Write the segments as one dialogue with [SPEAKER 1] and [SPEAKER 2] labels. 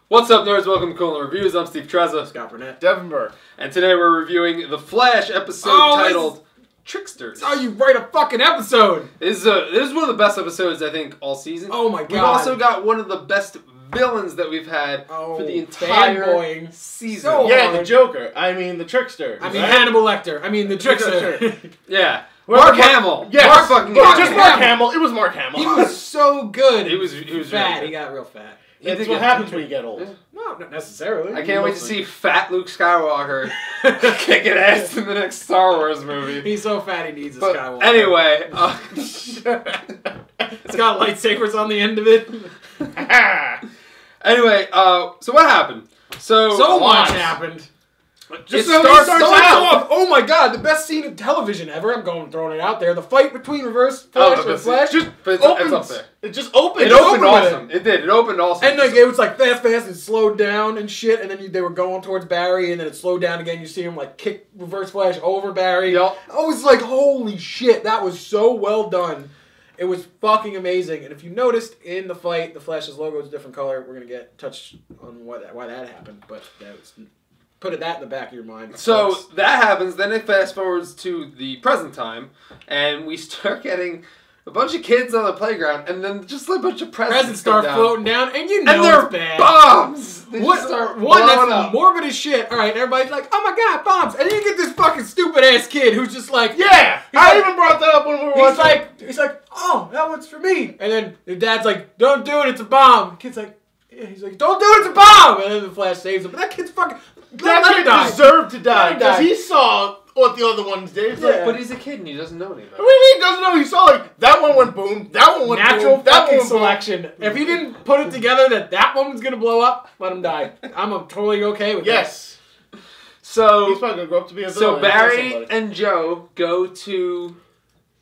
[SPEAKER 1] What's up, nerds? Welcome to Colon Reviews. I'm Steve Trezza.
[SPEAKER 2] Scott Burnett.
[SPEAKER 3] Devin Burke.
[SPEAKER 1] And today we're reviewing The Flash episode titled Tricksters.
[SPEAKER 2] That's how you write a fucking episode!
[SPEAKER 1] This is one of the best episodes, I think, all season.
[SPEAKER 2] Oh my god.
[SPEAKER 1] We've also got one of the best villains that we've had for the entire season.
[SPEAKER 2] So
[SPEAKER 3] yeah,
[SPEAKER 2] hard.
[SPEAKER 3] the Joker. I mean, the Trickster.
[SPEAKER 2] I mean, Hannibal Lecter. I mean, the Trickster.
[SPEAKER 1] Yeah. Mark Hamill.
[SPEAKER 3] Yes.
[SPEAKER 1] Mark
[SPEAKER 3] Mark Hamill. It was Mark Hamill.
[SPEAKER 2] He was so good.
[SPEAKER 1] He was
[SPEAKER 2] fat.
[SPEAKER 1] Really
[SPEAKER 2] he got real fat.
[SPEAKER 3] That's what happens when you get old.
[SPEAKER 2] No, not necessarily.
[SPEAKER 1] I can't wait to see fat Luke Skywalker kicking ass in the next Star Wars movie.
[SPEAKER 2] He's so fat he needs a Skywalker.
[SPEAKER 1] Anyway.
[SPEAKER 2] It's got lightsabers on the end of it.
[SPEAKER 1] Anyway, so what happened?
[SPEAKER 2] So much happened.
[SPEAKER 1] Just
[SPEAKER 2] so
[SPEAKER 1] starts
[SPEAKER 2] off. Oh my god, the best scene in television ever. I'm throwing it out there. The fight between Reverse Flash and Flash.
[SPEAKER 1] It's up there.
[SPEAKER 3] It just opened.
[SPEAKER 1] It opened awesome. It did. It opened awesome.
[SPEAKER 2] And like, it was like fast and slowed down and shit. And then they were going towards Barry, and then it slowed down again. You see him like kick Reverse Flash over Barry.
[SPEAKER 1] Yep.
[SPEAKER 2] I was like, holy shit, that was so well done. It was fucking amazing. And if you noticed in the fight, the Flash's logo is a different color. We're gonna get touched on why that happened, but that was. Put that in the back of your mind.
[SPEAKER 1] So that happens, then it fast forwards to the present time, and we start getting a bunch of kids on the playground, and then just a bunch of presents
[SPEAKER 2] start floating down, and you know
[SPEAKER 1] and they're
[SPEAKER 2] it's bad.
[SPEAKER 1] Bombs! They just start blowing
[SPEAKER 2] that's
[SPEAKER 1] up.
[SPEAKER 2] morbid as shit. Alright, everybody's like, oh my god, bombs! And then you get this fucking stupid ass kid who's just like,
[SPEAKER 3] yeah! I even brought that up when we were watching.
[SPEAKER 2] He's like, oh, that one's for me. And then your dad's like, don't do it, it's a bomb. The kid's like, yeah. He's like, don't do it, it's a bomb! And then the Flash saves him. But that kid's fucking...
[SPEAKER 3] That kid deserved to die because he saw what the other ones did.
[SPEAKER 1] Yeah. But he's a kid and he doesn't know anything.
[SPEAKER 3] What do you mean he doesn't know? He saw like that one went boom, that one went
[SPEAKER 2] natural
[SPEAKER 3] boom, that
[SPEAKER 2] fucking
[SPEAKER 3] one
[SPEAKER 2] selection.
[SPEAKER 3] Boom.
[SPEAKER 2] If he didn't put it together that one was gonna blow up, let him die. I'm totally okay with that.
[SPEAKER 3] Yes.
[SPEAKER 1] So
[SPEAKER 3] he's probably gonna grow up to be a villain.
[SPEAKER 1] So Barry and Joe go to.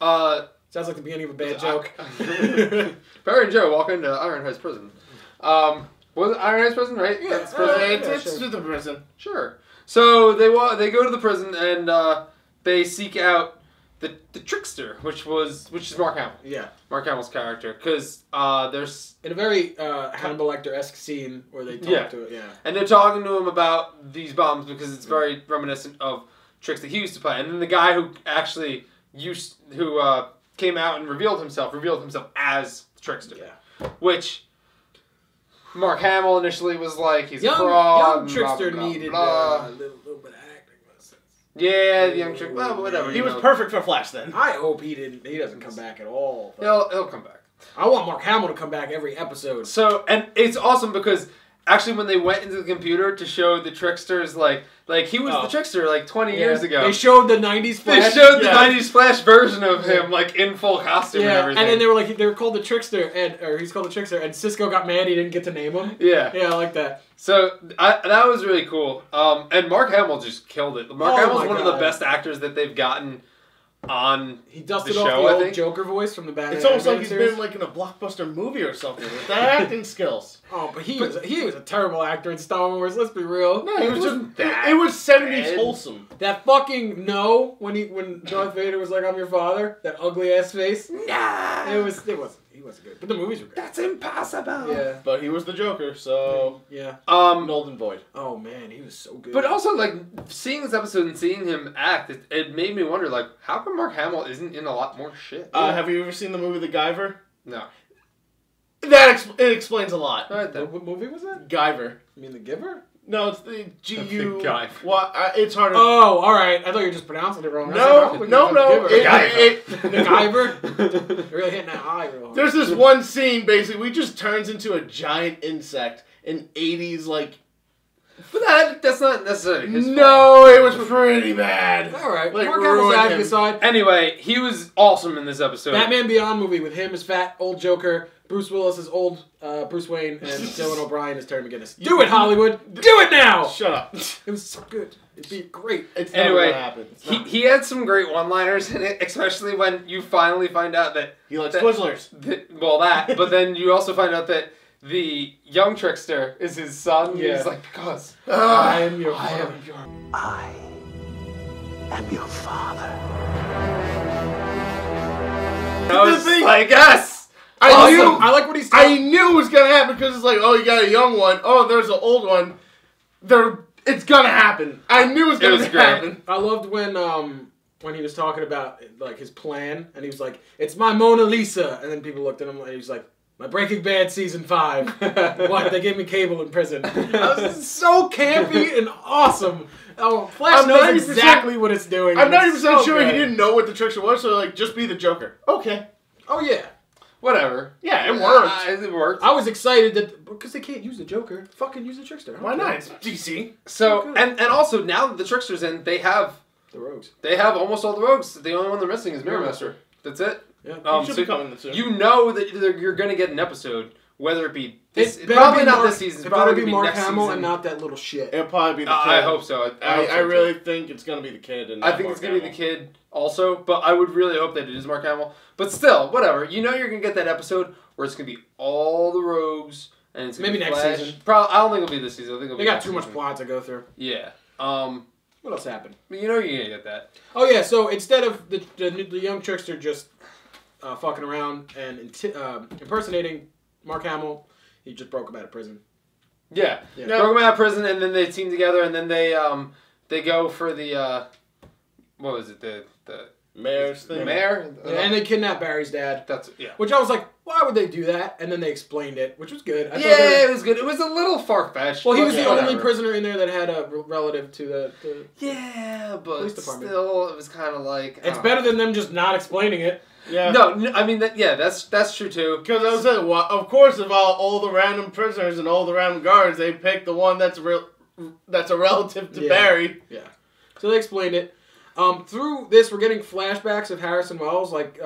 [SPEAKER 2] Sounds like the beginning of a bad joke.
[SPEAKER 1] Barry and Joe walk into Ironhide's prison. Was it Ironhide's prison, right?
[SPEAKER 2] Yeah,
[SPEAKER 1] it's prison.
[SPEAKER 3] It's the prison.
[SPEAKER 1] Sure. So they go to the prison and they seek out the Trickster, which is Mark Hamill.
[SPEAKER 2] Yeah.
[SPEAKER 1] Mark Hamill's character, because there's
[SPEAKER 2] in a very Hannibal Lecter-esque scene where they talk to it. Yeah.
[SPEAKER 1] And they're talking to him about these bombs because it's very reminiscent of tricks that he used to play. And then the guy who actually came out and revealed himself as the Trickster.
[SPEAKER 2] Yeah.
[SPEAKER 1] Which Mark Hamill initially was like, he's a fraud.
[SPEAKER 2] Young Trickster
[SPEAKER 1] blah, blah,
[SPEAKER 2] needed
[SPEAKER 1] blah.
[SPEAKER 2] a little bit of acting.
[SPEAKER 1] Yeah, the young Trickster. Well, whatever.
[SPEAKER 3] He was perfect for Flash then.
[SPEAKER 2] I hope he doesn't come back at all.
[SPEAKER 1] He'll come back.
[SPEAKER 2] I want Mark Hamill to come back every episode.
[SPEAKER 1] So, and it's awesome because actually when they went into the computer to show the Tricksters, like he was the Trickster like 20 years ago.
[SPEAKER 2] They showed the 90s Flash.
[SPEAKER 1] They showed the 90s Flash version of him like in full costume and everything.
[SPEAKER 2] And then they were called the Trickster, or he's called the Trickster, and Cisco got mad he didn't get to name him.
[SPEAKER 1] Yeah.
[SPEAKER 2] Yeah, I like that.
[SPEAKER 1] So that was really cool. And Mark Hamill just killed it. Mark Hamill's one of the best actors that they've gotten on
[SPEAKER 2] he dusted
[SPEAKER 1] the
[SPEAKER 2] off
[SPEAKER 1] show,
[SPEAKER 2] the
[SPEAKER 1] I
[SPEAKER 2] old
[SPEAKER 1] think.
[SPEAKER 2] Joker voice from the Batman.
[SPEAKER 3] It's almost like he's
[SPEAKER 2] series.
[SPEAKER 3] been like in a blockbuster movie or something with that acting skills.
[SPEAKER 2] Oh, but he was a terrible actor in Star Wars. Let's be real.
[SPEAKER 3] No, it was just that. It was 70s wholesome.
[SPEAKER 2] That fucking when Darth Vader was like, "I'm your father," that ugly ass face.
[SPEAKER 1] Nah,
[SPEAKER 2] he wasn't good. But the movies were great.
[SPEAKER 1] That's impossible.
[SPEAKER 2] Yeah,
[SPEAKER 3] but he was the Joker, so
[SPEAKER 2] yeah.
[SPEAKER 3] Null and void.
[SPEAKER 2] Oh man, he was so good.
[SPEAKER 1] But also, like, seeing this episode and seeing him act, it made me wonder, like, how come Mark Hamill isn't in a lot more shit?
[SPEAKER 3] Have you ever seen the movie The Guyver?
[SPEAKER 1] No.
[SPEAKER 3] It explains a lot.
[SPEAKER 1] All right, then.
[SPEAKER 2] What movie was that?
[SPEAKER 3] Guyver.
[SPEAKER 2] You mean The Giver?
[SPEAKER 3] No, it's the G-U...
[SPEAKER 1] The Guyver.
[SPEAKER 3] What? It's harder.
[SPEAKER 2] Oh, all right. I thought you were just pronouncing it wrong.
[SPEAKER 3] No.
[SPEAKER 2] The
[SPEAKER 1] Guyver.
[SPEAKER 2] You're really hitting that eye real hard.
[SPEAKER 3] There's this one scene, basically, he just turns into a giant insect in 80s, like...
[SPEAKER 1] But that's not necessarily his fault.
[SPEAKER 3] No, it was pretty bad.
[SPEAKER 2] All right.
[SPEAKER 3] Like,
[SPEAKER 2] Mark Hamill's
[SPEAKER 3] ruined
[SPEAKER 2] acting
[SPEAKER 3] him.
[SPEAKER 2] aside.
[SPEAKER 1] Anyway, he was awesome in this episode.
[SPEAKER 2] Batman Beyond movie with him as fat old Joker, Bruce Willis as old Bruce Wayne, and Dylan O'Brien as Terry McGinnis. Do it, Hollywood! Do it now!
[SPEAKER 3] Shut up.
[SPEAKER 2] It was so good. It'd be great.
[SPEAKER 3] It's
[SPEAKER 1] anyway,
[SPEAKER 3] not gonna happen.
[SPEAKER 1] He had some great one-liners in it, especially when you finally find out that...
[SPEAKER 3] He likes Twizzlers.
[SPEAKER 1] But then you also find out that the young Trickster is his son.
[SPEAKER 2] Yeah.
[SPEAKER 1] He's like, because
[SPEAKER 2] I am your father.
[SPEAKER 4] I am your father.
[SPEAKER 1] I was like, yes!
[SPEAKER 2] I like what he's
[SPEAKER 3] I
[SPEAKER 2] saying.
[SPEAKER 3] knew it was gonna happen because it's like, oh, you got a young one. Oh, there's an old one. It's gonna happen. I knew it was gonna happen.
[SPEAKER 2] I loved when he was talking about like his plan, and he was like, "It's my Mona Lisa," and then people looked at him and he was like, "My Breaking Bad season 5." What? They gave me cable in prison. This is so campy and awesome. Oh, Flash knows exactly what it's doing.
[SPEAKER 3] I'm 90% sure he didn't know what the trickster was, so like, just be the Joker. Okay.
[SPEAKER 2] Oh yeah.
[SPEAKER 1] Whatever.
[SPEAKER 3] Yeah, it worked.
[SPEAKER 1] It worked.
[SPEAKER 2] I was excited that because they can't use the Joker, fucking use the Trickster.
[SPEAKER 3] Why not? It's DC.
[SPEAKER 1] So and also now that the Trickster's in, they have
[SPEAKER 2] the Rogues.
[SPEAKER 1] They have almost all the Rogues. The only one they're missing is Mirror Master. That's it.
[SPEAKER 2] Yeah.
[SPEAKER 3] Should be coming soon.
[SPEAKER 1] You know that you're going to get an episode, whether it be this, probably not this season. It's probably
[SPEAKER 2] be Mark
[SPEAKER 1] next
[SPEAKER 2] Hamill
[SPEAKER 1] season.
[SPEAKER 2] and not that little shit.
[SPEAKER 3] It'll probably be the kid.
[SPEAKER 1] I hope so.
[SPEAKER 3] I really think it's gonna be the kid. And
[SPEAKER 1] I think it's gonna be the kid also, but I would really hope that it is Mark Hamill. But still, whatever. You know you're gonna get that episode where it's gonna be all the Rogues and it's gonna
[SPEAKER 2] maybe
[SPEAKER 1] be
[SPEAKER 2] next
[SPEAKER 1] Flash.
[SPEAKER 2] season.
[SPEAKER 1] Probably. I don't think it'll be this season. I think it'll
[SPEAKER 2] They
[SPEAKER 1] be
[SPEAKER 2] got
[SPEAKER 1] next
[SPEAKER 2] too much
[SPEAKER 1] season.
[SPEAKER 2] plot to go through.
[SPEAKER 1] Yeah.
[SPEAKER 2] What else happened?
[SPEAKER 1] But you know you're gonna get that.
[SPEAKER 2] Oh yeah. So instead of the young Trickster just fucking around and impersonating Mark Hamill, he just broke him out of prison.
[SPEAKER 1] Yeah.
[SPEAKER 2] Yeah.
[SPEAKER 1] Broke him out of prison, and then they team together, and then they go for the what was it, the
[SPEAKER 3] mayor's thing.
[SPEAKER 1] The mayor,
[SPEAKER 2] And they kidnapped Barry's dad.
[SPEAKER 1] That's
[SPEAKER 2] Which I was like, why would they do that? And then they explained it, which was good. I thought
[SPEAKER 1] it was good. It was a little far fetched.
[SPEAKER 2] Well, he was
[SPEAKER 1] but
[SPEAKER 2] the only
[SPEAKER 1] whatever.
[SPEAKER 2] prisoner in there that had a relative to the
[SPEAKER 1] Yeah, but
[SPEAKER 2] police department.
[SPEAKER 1] still, it was kind of like
[SPEAKER 2] It's better than them just not explaining it.
[SPEAKER 3] Yeah.
[SPEAKER 1] No, I mean that's true too.
[SPEAKER 3] Because I was saying, well, of course, of all the random prisoners and all the random guards, they picked the one that's a relative to Barry.
[SPEAKER 2] Yeah. So they explained it. Through this, we're getting flashbacks of Harrison Wells, like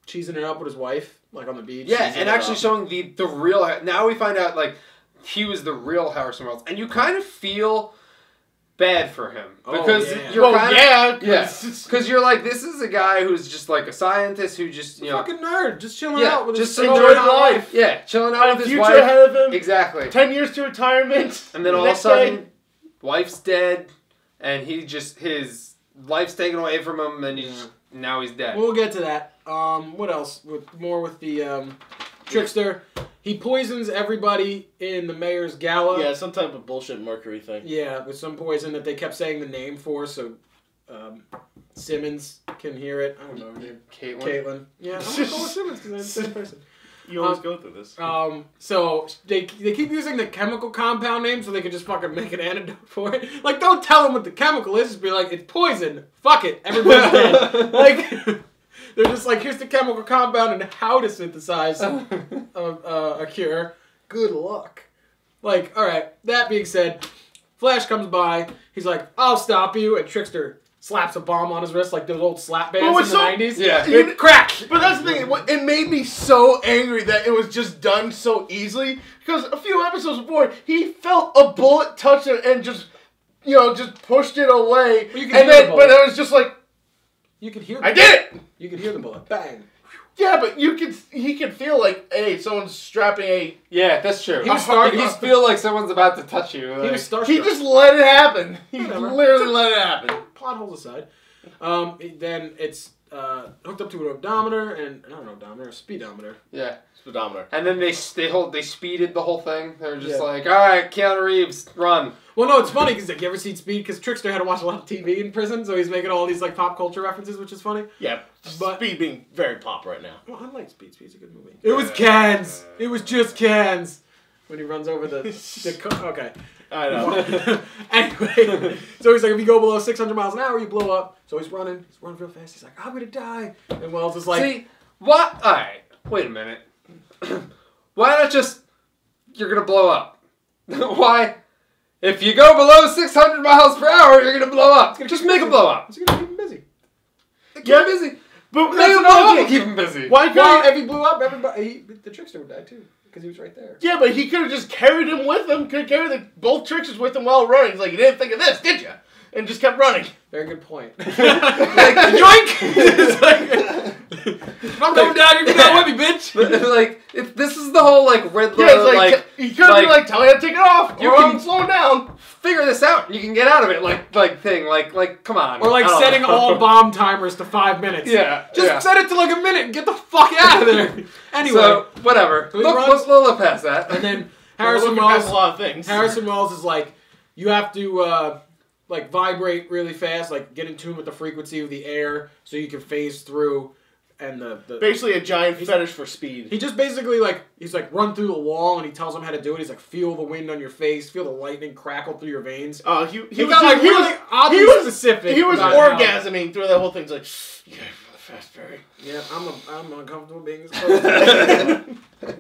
[SPEAKER 2] cheesing it up with his wife, like on the beach.
[SPEAKER 1] Yeah, and actually showing the real. Now we find out like he was the real Harrison Wells, and you kind of feel bad for him because you're because you're like, this is a guy who's just like a scientist who just
[SPEAKER 2] fucking nerd, just chilling out with
[SPEAKER 1] just
[SPEAKER 2] his
[SPEAKER 1] enjoying life. Yeah, chilling out with his
[SPEAKER 3] future
[SPEAKER 1] wife.
[SPEAKER 3] ahead of him.
[SPEAKER 1] Exactly.
[SPEAKER 3] 10 years to retirement.
[SPEAKER 1] And then all of a sudden, wife's dead, and his life's taken away from him, and now he's dead.
[SPEAKER 2] We'll get to that. What else? With the Trickster. He poisons everybody in the mayor's gala.
[SPEAKER 3] Yeah, some type of bullshit mercury thing.
[SPEAKER 2] Yeah, with some poison that they kept saying the name for, so Simmons can hear it. I don't know her name. Caitlin. Yeah, I'm gonna call her Simmons because they're the same person.
[SPEAKER 3] You always go through this.
[SPEAKER 2] So they keep using the chemical compound name so they can just fucking make an antidote for it. Like, don't tell them what the chemical is. Just be like, it's poison. Fuck it. Everybody's dead. Like, they're just like, here's the chemical compound and how to synthesize a cure. Good luck. Like, all right. That being said, Flash comes by. He's like, I'll stop you. And Trickster slaps a bomb on his wrist like those old slap bands in the 90s.
[SPEAKER 1] Yeah.
[SPEAKER 2] Crack!
[SPEAKER 3] But that's the thing. It made me so angry that it was just done so easily. Because a few episodes before, he felt a bullet touch it and just pushed it away.
[SPEAKER 2] Well,
[SPEAKER 3] but it was just like,
[SPEAKER 2] you could hear.
[SPEAKER 3] I did it.
[SPEAKER 2] You could hear the bullet. Bang.
[SPEAKER 3] Yeah, but he could feel like, hey, someone's strapping a.
[SPEAKER 1] Yeah, that's true.
[SPEAKER 2] He was
[SPEAKER 1] You just feel like someone's about to touch you. Like,
[SPEAKER 2] He was starstruck.
[SPEAKER 3] He just let it happen. He
[SPEAKER 2] Whatever.
[SPEAKER 3] literally let it happen.
[SPEAKER 2] Plot holes aside. Then it's hooked up to an odometer and not an odometer, a speedometer.
[SPEAKER 1] Yeah.
[SPEAKER 3] Speedometer.
[SPEAKER 1] And then they speeded the whole thing. They were just
[SPEAKER 2] Yeah.
[SPEAKER 1] like, all right, Keanu Reeves, run.
[SPEAKER 2] Well, no, it's funny because like, you ever seen Speed? Because Trickster had to watch a lot of TV in prison, so he's making all these like pop culture references, which is funny.
[SPEAKER 3] Yeah,
[SPEAKER 2] But-
[SPEAKER 3] Speed being very pop right now.
[SPEAKER 2] Well, I like Speed. Speed's a good movie. It was cans. It was just cans. When he runs over the okay.
[SPEAKER 3] I know.
[SPEAKER 2] Anyway, so he's like, if you go below 600 miles an hour, you blow up. So he's running real fast. He's like, I'm gonna die. And Wells is like,
[SPEAKER 1] See, what? All right, wait a minute. Why not just, you're going to blow up? Why? If you go below 600 miles per hour, you're going to blow up. Just make him blow up.
[SPEAKER 2] it's gonna keep him busy.
[SPEAKER 1] Keep him busy.
[SPEAKER 3] But
[SPEAKER 1] Make
[SPEAKER 3] that's
[SPEAKER 1] him blow
[SPEAKER 3] another
[SPEAKER 1] up
[SPEAKER 3] thing.
[SPEAKER 1] and keep him busy.
[SPEAKER 3] Why couldn't
[SPEAKER 2] Well, if he blew up, the Trickster would die too, because he was right there.
[SPEAKER 3] Yeah, but he could have just carried him with him. Could carry both Tricksters with him while running. He's like, you didn't think of this, did you? And just kept running.
[SPEAKER 2] Very good point.
[SPEAKER 1] Like, yoink!
[SPEAKER 2] If I'm going down, you're going down with me, bitch.
[SPEAKER 1] Like, this is the whole, like, Riddler,
[SPEAKER 3] you could be like, tell me how to take it off. You can slow down.
[SPEAKER 1] Figure this out, and you can get out of it, like, come on.
[SPEAKER 2] Or like setting all bomb timers to 5 minutes.
[SPEAKER 1] Yeah.
[SPEAKER 2] Just set it to like a minute and get the fuck out of there. Anyway.
[SPEAKER 1] So, whatever.
[SPEAKER 2] So
[SPEAKER 1] we'll look past that.
[SPEAKER 2] And then Harrison Wells,
[SPEAKER 3] a lot of things.
[SPEAKER 2] Harrison Wells is like, you have to, like, vibrate really fast, like, get in tune with the frequency of the air so you can phase through. And
[SPEAKER 3] basically a giant fetish for speed.
[SPEAKER 2] He just basically, like, he's like, run through the wall, and he tells him how to do it. He's like, feel the wind on your face, feel the lightning crackle through your veins.
[SPEAKER 3] He was
[SPEAKER 2] specific.
[SPEAKER 3] He was orgasming through that whole thing. He's like, you gotta feel the fast, Barry.
[SPEAKER 2] Yeah, I'm uncomfortable being this close to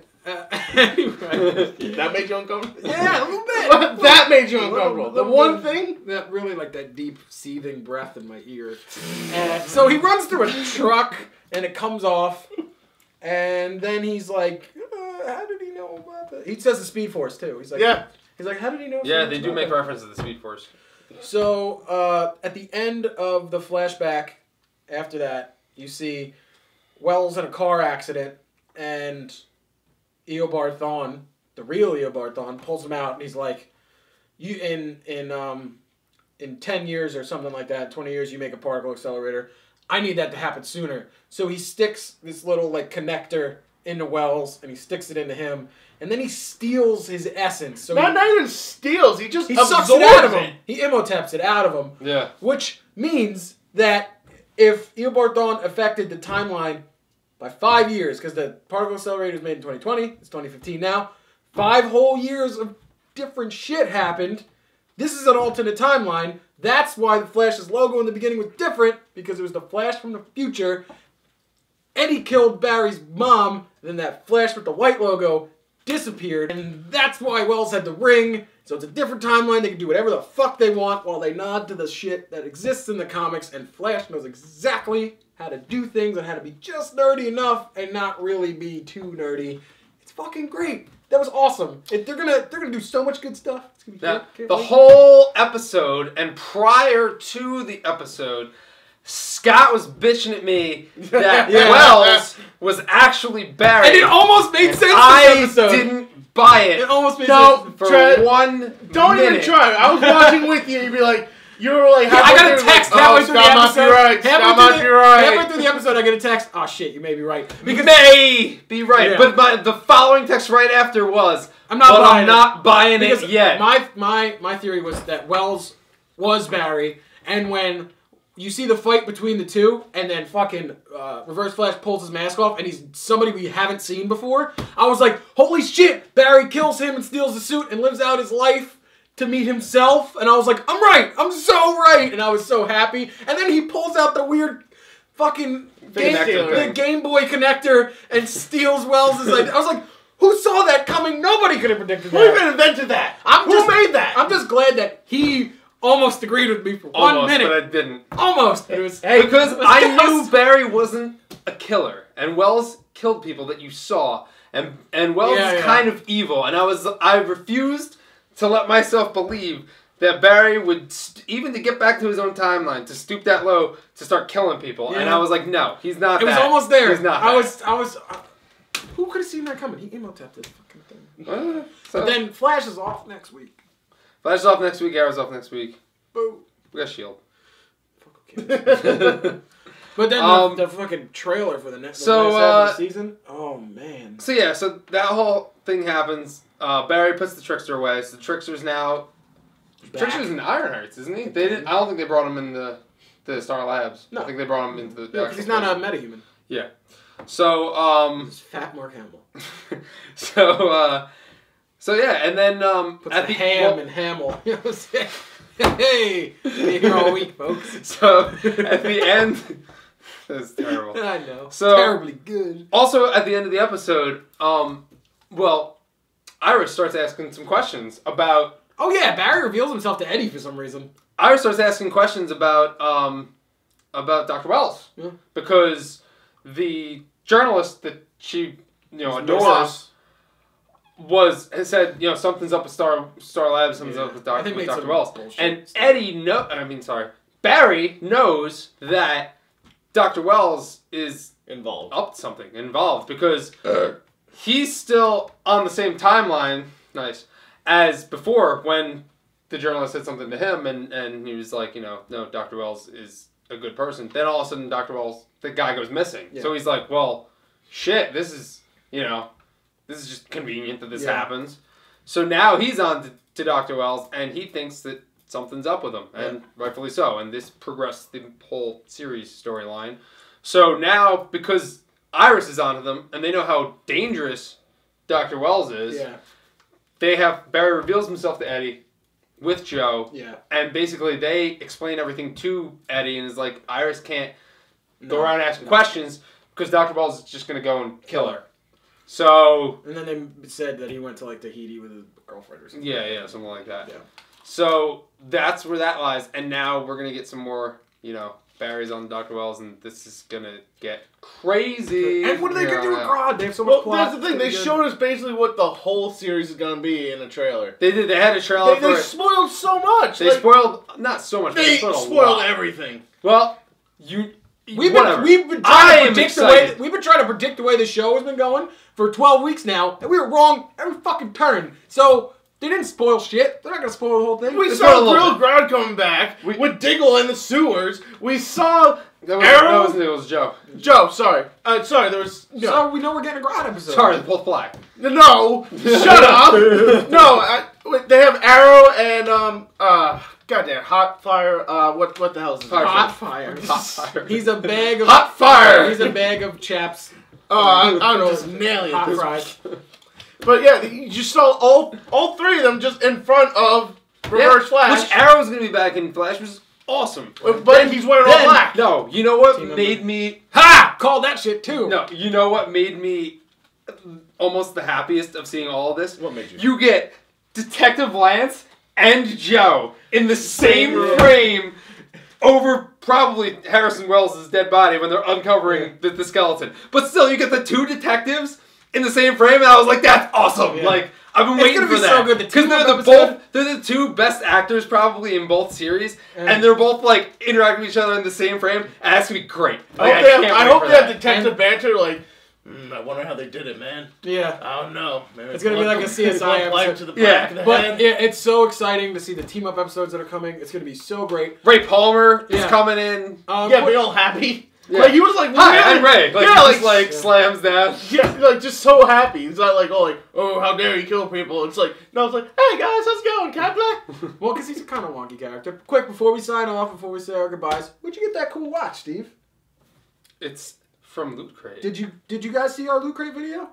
[SPEAKER 2] anyway.
[SPEAKER 3] That made you uncomfortable?
[SPEAKER 2] Yeah, a little bit.
[SPEAKER 3] That made you uncomfortable. The one thing?
[SPEAKER 2] That really, like, that deep, seething breath in my ear. So he runs through a truck, and it comes off, and then he's like, how did he know about that? He says the Speed Force, too. He's like, He's like, how did he know?
[SPEAKER 1] Yeah, they do make reference to the Speed Force.
[SPEAKER 2] So, at the end of the flashback, after that, you see Wells in a car accident, and Eobard Thawne, the real Eobard Thawne, pulls him out, and he's like, "You in 10 years or something like that, 20 years, you make a particle accelerator. I need that to happen sooner." So he sticks this little like connector into Wells, and he sticks it into him, and then he steals his essence. So
[SPEAKER 3] not even steals. He
[SPEAKER 2] sucks it out of him. He Imhotep's it out of him.
[SPEAKER 1] Yeah.
[SPEAKER 2] Which means that if Eobard Thawne affected the timeline by 5 years, because the particle accelerator was made in 2020, it's 2015 now, 5 whole years of different shit happened. This is an alternate timeline. That's why the Flash's logo in the beginning was different, because it was the Flash from the future. Eddie killed Barry's mom, then that Flash with the white logo disappeared, and that's why Wells had the ring. So it's a different timeline. They can do whatever the fuck they want while they nod to the shit that exists in the comics, and Flash knows exactly how to do things and how to be just nerdy enough and not really be too nerdy. It's fucking great. That was awesome. They're gonna do so much good stuff. It's gonna be
[SPEAKER 1] now, the whole episode and prior to the episode, Scott was bitching at me that Wells was actually Barry,
[SPEAKER 2] and it almost made sense.
[SPEAKER 1] I didn't buy it.
[SPEAKER 2] It almost made sense
[SPEAKER 1] for 1 minute.
[SPEAKER 3] Don't even try. I was watching with you, and you'd be like. You were like,
[SPEAKER 2] I got a text halfway through the episode.
[SPEAKER 3] Halfway
[SPEAKER 2] through the episode, I get a text. Oh shit, you may be right.
[SPEAKER 1] Because may be right, yeah. But the following text right after was, I'm not buying it yet.
[SPEAKER 2] My theory was that Wells was Barry, and when you see the fight between the two, and then fucking Reverse Flash pulls his mask off, and he's somebody we haven't seen before, I was like, holy shit! Barry kills him and steals the suit and lives out his life to meet himself, and I was like, I'm right! I'm so right! And I was so happy. And then he pulls out the weird fucking Game Boy connector and steals Wells' idea. I was like, who saw that coming? Nobody could have predicted that.
[SPEAKER 3] Who even invented that? Who made that?
[SPEAKER 2] I'm just glad that he almost agreed with me for 1 minute.
[SPEAKER 1] But I didn't.
[SPEAKER 2] Almost. It was
[SPEAKER 1] because I knew Barry wasn't a killer, and Wells killed people that you saw, and Wells is kind of evil, and I refused to let myself believe that Barry would, even to get back to his own timeline, to stoop that low to start killing people. Yeah. And I was like, no, he's not. It was
[SPEAKER 2] almost there.
[SPEAKER 1] He's not.
[SPEAKER 2] I was. Who could have seen that coming? He Imhotep'd this fucking thing. But then Flash is off next week.
[SPEAKER 1] Flash is off next week. Arrow's off next week.
[SPEAKER 2] Boo.
[SPEAKER 1] We got S.H.I.E.L.D.
[SPEAKER 2] But then the fucking trailer for the next half of the season. Oh man.
[SPEAKER 1] So yeah, so that whole thing happens. Barry puts the Trickster away. So the Trickster's now. Trickster's in Ironhearts, isn't he? They didn't. I don't think they brought him in the Star Labs. No. I think they brought him into the.
[SPEAKER 2] Because he's not a metahuman.
[SPEAKER 1] Yeah. So
[SPEAKER 2] He's fat Mark Hamill.
[SPEAKER 1] So yeah, and then
[SPEAKER 2] puts at the ham and Hamill. You know what I'm saying? Hey, been here all week, folks.
[SPEAKER 1] So at the end, that's terrible.
[SPEAKER 2] I know.
[SPEAKER 1] So
[SPEAKER 2] terribly good.
[SPEAKER 1] Also, at the end of the episode, Iris starts asking some questions about.
[SPEAKER 2] Oh yeah, Barry reveals himself to Eddie for some reason.
[SPEAKER 1] Iris starts asking questions about Dr. Wells because the journalist that she adores has said something's up with Star Labs, something's up with Dr. Wells, and Barry knows that Dr. Wells is involved because he's still on the same timeline, as before when the journalist said something to him and he was like, no, Dr. Wells is a good person. Then all of a sudden Dr. Wells, the guy goes missing. Yeah. So he's like, well, shit, this is just convenient that this happens. So now he's on to Dr. Wells and he thinks that something's up with him, and rightfully so. And this progressed the whole series storyline. So now, because Iris is onto them, and they know how dangerous Dr. Wells is, Barry reveals himself to Eddie with Joe, and basically they explain everything to Eddie, and is like, Iris can't go around asking questions, because Dr. Wells is just going to go and kill her. So... And
[SPEAKER 2] then they said that he went to, Tahiti with his girlfriend or something.
[SPEAKER 1] Yeah, something like that. Yeah. So that's where that lies, and now we're gonna get some more, Barry's on Dr. Wells, and this is gonna get crazy.
[SPEAKER 2] And what are they gonna do with Grodd? They have so much plot.
[SPEAKER 3] That's the thing. They showed us basically what the whole series is gonna be in a trailer.
[SPEAKER 1] They did. They had a trailer.
[SPEAKER 3] They spoiled so much.
[SPEAKER 1] They spoiled not so much.
[SPEAKER 3] They spoiled everything.
[SPEAKER 1] Well,
[SPEAKER 2] we've been trying to predict the way the show has been going for 12 weeks now, and we were wrong every fucking turn. So. They didn't spoil shit. They're not going to spoil the whole thing.
[SPEAKER 3] We saw Real Grodd coming back with Diggle in the sewers. We saw Arrow.
[SPEAKER 1] It was Joe.
[SPEAKER 3] Joe, sorry. There was...
[SPEAKER 2] So we know we're getting a Grodd episode.
[SPEAKER 1] Sorry, they're both black.
[SPEAKER 3] No, shut up. No, they have Arrow and, goddamn, Hot Fire. What the hell is this?
[SPEAKER 2] Hot Fire. He's a bag of...
[SPEAKER 1] Hot Fire!
[SPEAKER 2] He's a bag of chaps.
[SPEAKER 3] I'm just nailing
[SPEAKER 2] hot fries.
[SPEAKER 3] But yeah, you saw all three of them just in front of Reverse Flash.
[SPEAKER 1] Which Arrow's going to be back in Flash, which is awesome.
[SPEAKER 3] But he's wearing all black.
[SPEAKER 1] No, you know what made me...
[SPEAKER 2] Called that shit too.
[SPEAKER 1] No, you know what made me almost the happiest of seeing all of this?
[SPEAKER 3] What made you?
[SPEAKER 1] You get Detective Lance and Joe in the same frame over probably Harrison Wells' dead body when they're uncovering the skeleton. But still, you get the two detectives in the same frame, and I was like, "That's awesome!" Yeah. Like I've been waiting for that.
[SPEAKER 2] So good.
[SPEAKER 1] Because they're the two best actors probably in both series, and they're both like interacting with each other in the same frame. And that's gonna be great. Like,
[SPEAKER 3] I hope they have detective banter. Like, I wonder how they did it, man.
[SPEAKER 2] Yeah,
[SPEAKER 3] I don't know. Maybe
[SPEAKER 2] it's gonna be like a CSI episode. But it's so exciting to see the team up episodes that are coming. It's gonna be so great.
[SPEAKER 1] Ray Palmer is coming in.
[SPEAKER 3] Be all happy.
[SPEAKER 1] Yeah.
[SPEAKER 3] Like he was like,
[SPEAKER 1] "Hi, I'm Ray." Like, slams down.
[SPEAKER 3] Yeah, like just so happy. He's not like, oh, how dare you kill people? It's like, no, it's like, hey guys, how's it going? Can I play?
[SPEAKER 2] Well, because he's a kind of wonky character. Quick, before we sign off, before we say our goodbyes, where'd you get that cool watch, Steve?
[SPEAKER 1] It's from Loot Crate.
[SPEAKER 2] Did you guys see our Loot Crate video?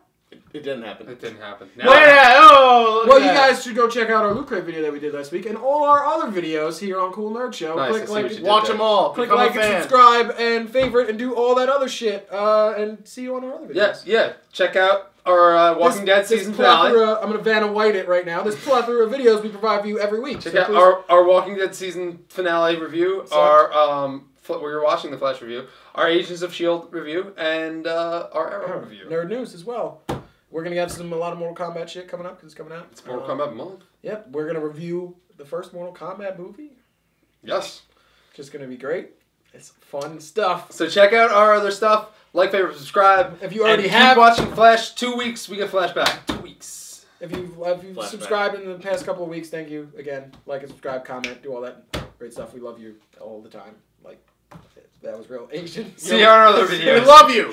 [SPEAKER 3] It didn't happen.
[SPEAKER 1] It didn't happen.
[SPEAKER 2] Well, you guys should go check out our Loot Crate video that we did last week and all our other videos here on Cool Nerd Show.
[SPEAKER 1] Nice.
[SPEAKER 3] Watch them all.
[SPEAKER 2] Click like and subscribe and favorite and do all that other shit. And see you on our other videos.
[SPEAKER 1] Yeah. Check out our Walking Dead season finale.
[SPEAKER 2] I'm going to Vanna White it right now. There's plethora of videos we provide for you every week.
[SPEAKER 1] Check out our Walking Dead season finale review, where you're watching the Flash review, our Agents of S.H.I.E.L.D. review, and our Arrow review.
[SPEAKER 2] Nerd news as well. We're going to get a lot of Mortal Kombat shit coming up because it's coming out.
[SPEAKER 1] It's Mortal Kombat month.
[SPEAKER 2] Yep. We're going to review the first Mortal Kombat movie.
[SPEAKER 1] Yes.
[SPEAKER 2] Just going to be great. It's fun stuff.
[SPEAKER 1] So check out our other stuff. Like, favorite, subscribe.
[SPEAKER 2] If you already
[SPEAKER 1] keep watching Flash, 2 weeks, we get Flash back. 2 weeks.
[SPEAKER 2] If you've subscribed in the past couple of weeks, thank you again. Like and subscribe, comment, do all that great stuff. We love you all the time. Like, that was real Asian.
[SPEAKER 1] See you on our other videos.
[SPEAKER 3] We love you.